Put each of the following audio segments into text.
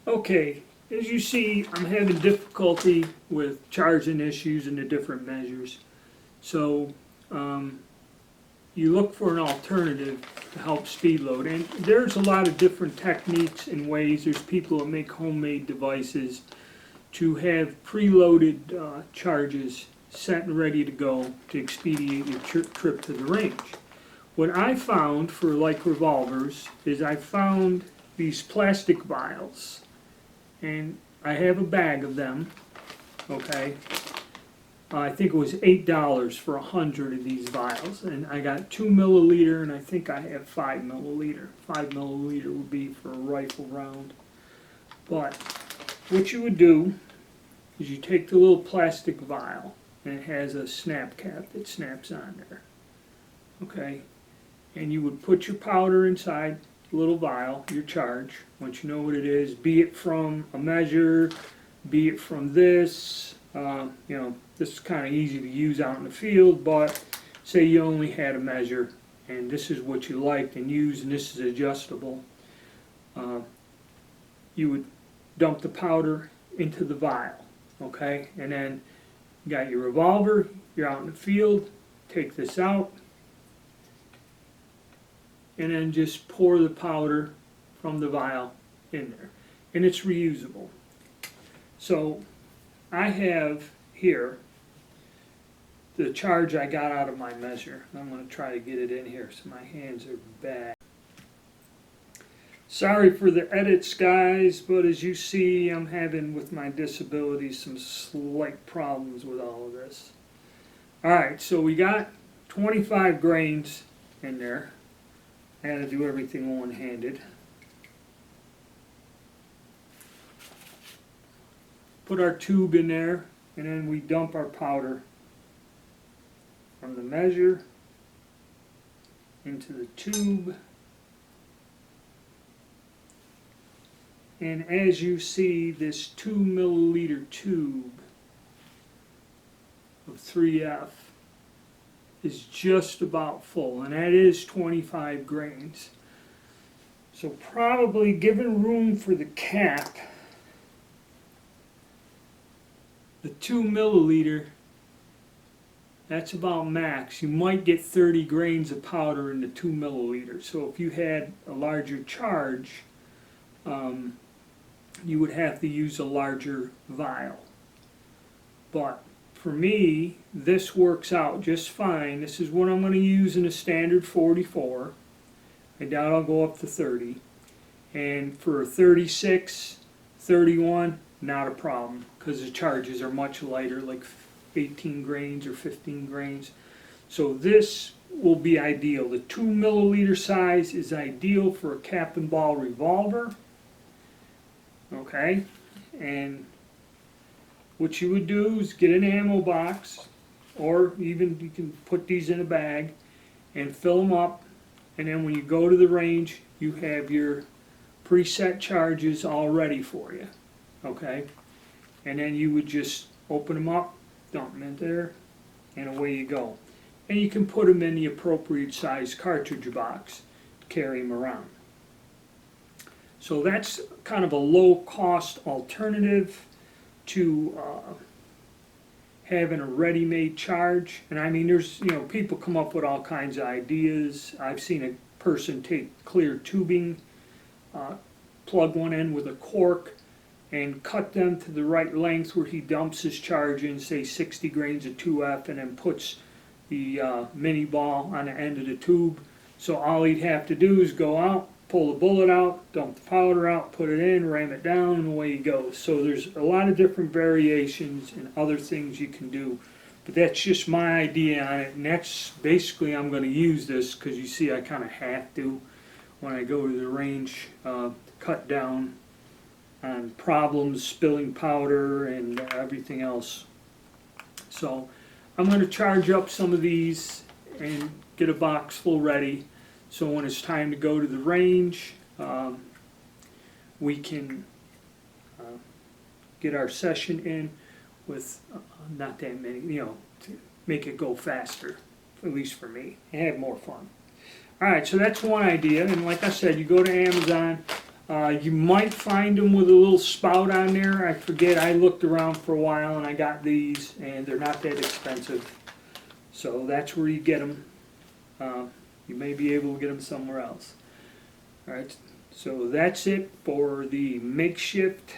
Okay, as you see, I'm having difficulty with charging this using the different measures. So, you look for an alternative to help speed load. And there's a lot of different techniques and ways. There's people that make homemade devices to have preloaded charges set and ready to go to expedite your trip to the range. What I found for like revolvers is I found these plastic vials, and I have a bag of them, okay? I think it was $8 for 100 of these vials, and I got 2 milliliter, and I think I have 5 milliliter. 5 milliliter would be for a rifle round. But what you would do is you take the little plastic vial, and it has a snap cap that snaps on there, okay? And you would put your powder inside the little vial, your charge, once you know what it is, be it from a measure, be it from this, this is kind of easy to use out in the field, but say you only had a measure and this is what you liked and used and this is adjustable. You would dump the powder into the vial, okay? And then you got your revolver, you're out in the field, take this out, and then just pour the powder from the vial in there. And it's reusable. So I have here the charge I got out of my measure. I'm going to try to get it in here so my hands are back. Sorry for the edits, guys, but as you see, I'm having, with my disability, some slight problems with all of this. Alright, so we got 25 grains in there. I had to do everything one-handed. Put our tube in there, and then we dump our powder from the measure into the tube. And as you see, this 2 milliliter tube of 3F is just about full, and that is 25 grains. So probably, given room for the cap, the 2 milliliter, that's about max. You might get 30 grains of powder in the 2 milliliter. So if you had a larger charge, you would have to use a larger vial. But for me, this works out just fine. This is what I'm going to use in a standard 44. I doubt I'll go up to 30. And for 36, 31, not a problem, because the charges are much lighter, like 18 grains or 15 grains. So this will be ideal. The 2 milliliter size is ideal for a cap and ball revolver. Okay, and what you would do is get an ammo box, or even you can put these in a bag and fill them up, and then when you go to the range, you have your preset charges all ready for you. Okay, and then you would just open them up, dump them in there, and away you go. And you can put them in the appropriate size cartridge box to carry them around. So that's kind of a low-cost alternative to having a ready-made charge. And I mean, there's, people come up with all kinds of ideas. I've seen a person take clear tubing, plug one end with a cork, and cut them to the right length where he dumps his charge in, say 60 grains of 2F, and then puts the mini ball on the end of the tube. So all he'd have to do is go out, pull the bullet out, dump the powder out, put it in, ram it down, and away he goes. So there's a lot of different variations and other things you can do. But that's just my idea on it, and that's basically, I'm going to use this because you see I kind of have to when I go to the range to cut down on problems, spilling powder and everything else. So I'm going to charge up some of these and get a box full ready. So when it's time to go to the range, we can get our session in with not that many, to make it go faster, at least for me, and have more fun. Alright, so that's one idea, and like I said, you go to Amazon, You might find them with a little spout on there. I forget, I looked around for a while and I got these, and they're not that expensive. So that's where you get them. You may be able to get them somewhere else. Alright, so that's it for the makeshift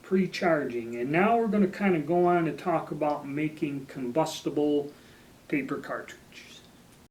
pre-charging. And now we're going to kind of go on to talk about making combustible paper cartridge.